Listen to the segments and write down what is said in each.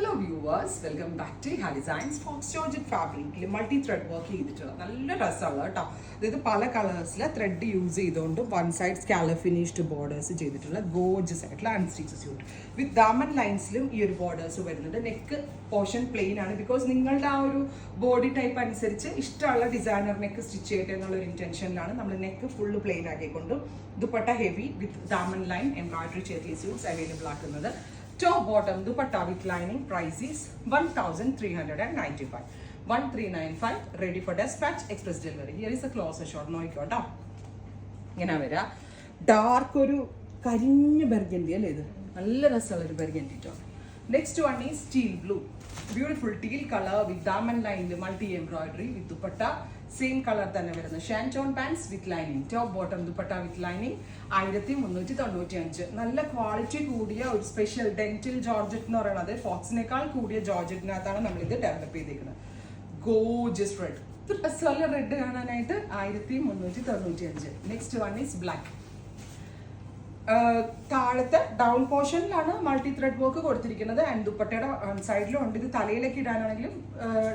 Hello viewers, welcome back to High Designs Fox Georgette fabric. Multi thread work ചെയ്തിട്ടുള്ള നല്ല രസമുള്ള കേട്ടോ. അതായത് പല കളേഴ്സിലെ ത്രെഡ് യൂസ് ചെയ്തുകൊണ്ട് one side scallop finished borders ചെയ്തിട്ടുള്ള ഗോർജസ് ആയിട്ടുള്ള അൺസ്റ്റിച്ച് സ്യൂട്ട് വിത്ത് ഡയമൺ ലൈൻസിലും ഈ ഒരു ബോർഡേഴ്സ് വരുന്നുണ്ട്. നെക്ക് പോർഷൻ പ്ലെയിൻ ആണ് ബിക്കോസ് നിങ്ങളുടെ ആ ഒരു ബോഡി ടൈപ്പ് അനുസരിച്ച് ഇഷ്ടമുള്ള ഡിസൈനർ നെക്ക് സ്റ്റിച്ച് ചെയ്യട്ടെ എന്നുള്ള ഒരു ഇന്റൻഷനിലാണ് നമ്മൾ നെക്ക് ഫുള്ള് പ്ലെയിൻ ആക്കിക്കൊണ്ട് dupatta heavy with diamond line embroidery ചെറിയ സ്യൂട്ട്സ് അവൈലബിൾ ആക്കുന്നത്. Top bottom dupatta with lining, price is 1395. 1395 ready for dispatch, express delivery. Here is a closer shot. നോക്കിക്കോട്ടോ, ഇങ്ങനെ വരാം. ഡാർക്ക് ഒരു കരിഞ്ഞ ബർഗൻഡി അല്ലേ, ഇത് നല്ല രസമുള്ള ഒരു ബർഗൻഡി കേട്ടോ. Next one is steel blue, beautiful teal colour with diamond ലൈനിൽ multi embroidery with dupatta same colour തന്നെ വരുന്നത്. Shantoon pants with lining, top bottom dupatta with lining 1395. നല്ല ക്വാളിറ്റി കൂടിയ ഒരു സ്പെഷ്യൽ ഡെന്റിൽ ജോർജറ്റ് എന്ന് പറയുന്നത് ഫോക്സിനേക്കാൾ കൂടിയ ജോർജറ്റിനകത്താണ് നമ്മളിത് ഡെവലപ്പ് ചെയ്തിരിക്കുന്നത്. ഗോർജിയസ് റെഡ്, ഇത് രസമുള്ള റെഡ് കാണാനായിട്ട് 1395. Next one is black. താഴത്തെ ഡൗൺ പോർഷനിലാണ് മൾട്ടി ത്രെഡ് വർക്ക് കൊടുത്തിരിക്കുന്നത് ആൻഡ് ദുപ്പട്ടയുടെ സൈഡിലും ഉണ്ട്. ഇത് തലയിലേക്ക് ഇടാനാണെങ്കിലും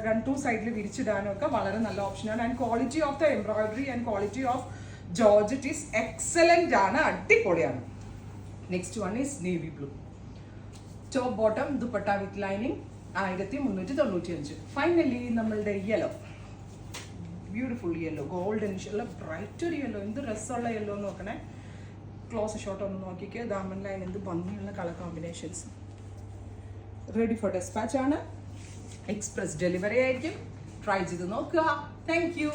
രണ്ടു സൈഡിൽ വിരിച്ചിടാനും ഒക്കെ വളരെ നല്ല ഓപ്ഷനാണ്. And quality of the embroidery and quality of georgette is excellent ആണ്, അടിപൊളിയാണ്. Next one is navy blue, top bottom dupatta with lining 1395. Finally നമ്മളുടെ യെല്ലോ, ബ്യൂട്ടിഫുൾ യെല്ലോ, ഗോൾഡൻ ഉള്ള ബ്രൈറ്റ് ഒരു യെല്ലോ. എന്ത് രസമുള്ള യെല്ലോ നോക്കണേ. ക്ലോസ് ഷോട്ട് ഒന്ന് നോക്കിക്കുക, ഡയമണ്ട് ലൈൻ എന്ത് ഭംഗിയുള്ള colour combinations. Ready for dispatch ആണ്, എക്സ്പ്രസ് ഡെലിവറി ആയിരിക്കും. ട്രൈ ചെയ്ത് നോക്കുക. Thank U.